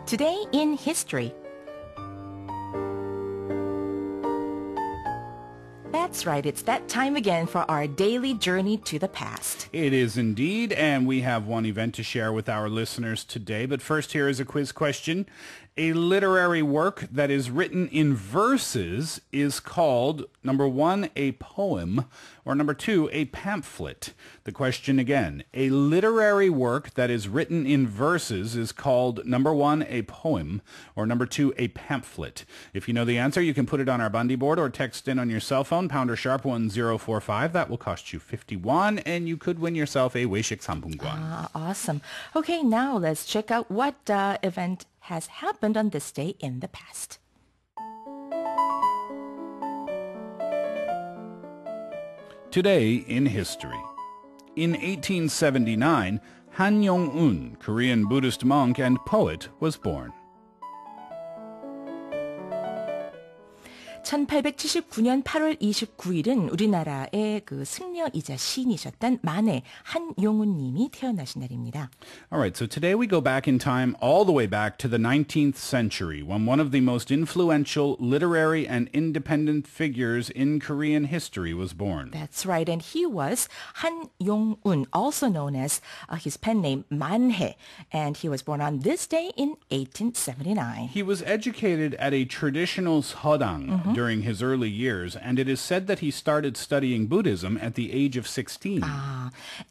Today in History. That's right, it's that time again for our daily journey to the past. It is indeed, and we have one event to share with our listeners today. But first, here is a quiz question. A literary work that is written in verses is called, number one, a poem, or number two, a pamphlet. The question again, a literary work that is written in verses is called, number one, a poem, or number two, a pamphlet. If you know the answer, you can put it on our Bundy board or text in on your cell phone, pounder sharp 1045. That will cost you 51, and you could win yourself a 외식 상품권. Awesome. Okay, now let's check out what event has happened on this day in the past. Today in history. In 1879, Han Yong-un, Korean Buddhist monk and poet, was born. 1879년 8월 29일은 우리나라의 그 승려이자 시인이셨던 만해 한용운 님이 태어나신 날입니다. All right, so today we go back in time all the way back to the 19th century when one of the most influential literary and independent figures in Korean history was born. That's right, and he was Han Yong-un, also known as his pen name 만해, and he was born on this day in 1879. He was educated at a traditional 서당 during his early years, and it is said that he started studying Buddhism at the age of 16.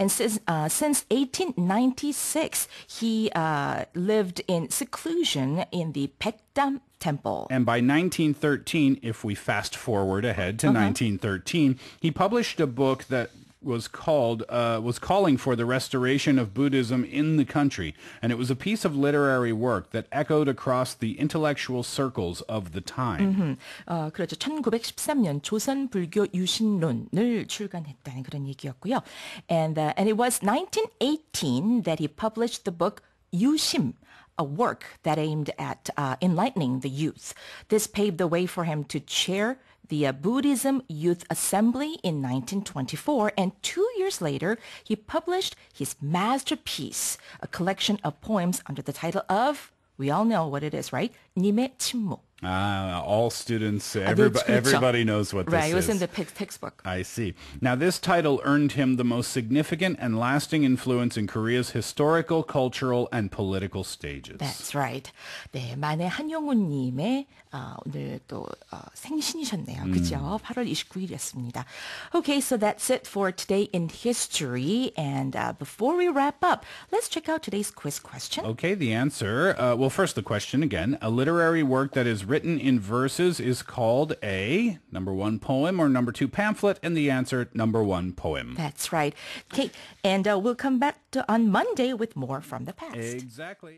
And since 1896, he lived in seclusion in the Baekdam Temple. And by 1913, if we fast forward ahead to 1913, he published a book that was calling for the restoration of Buddhism in the country, and it was a piece of literary work that echoed across the intellectual circles of the time. 그렇죠. 1913년 조선 불교 유신론을 출간했다는 그런 얘기였고요. And it was 1918 that he published the book 유심, a work that aimed at enlightening the youth. This paved the way for him to chair the Buddhism Youth Assembly in 1924, and 2 years later, he published his masterpiece, a collection of poems under the title of, we all know what it is, right? 님의 침묵. All students, everybody knows what this is. Right, it was in the textbook. I see. Now, this title earned him the most significant and lasting influence in Korea's historical, cultural, and political stages. That's right. 네, 만해 한용운 님의 오늘 또 생신이셨네요. 그죠? 8월 29일이었습니다. Okay, so that's it for today in history. And before we wrap up, let's check out today's quiz question. Okay, the answer. Well, first the question again. A literary work that is written in verses is called a, number one, poem, or number two, pamphlet, and the answer, number one, poem. That's right. Okay, and we'll come back on Monday with more from the past. Exactly.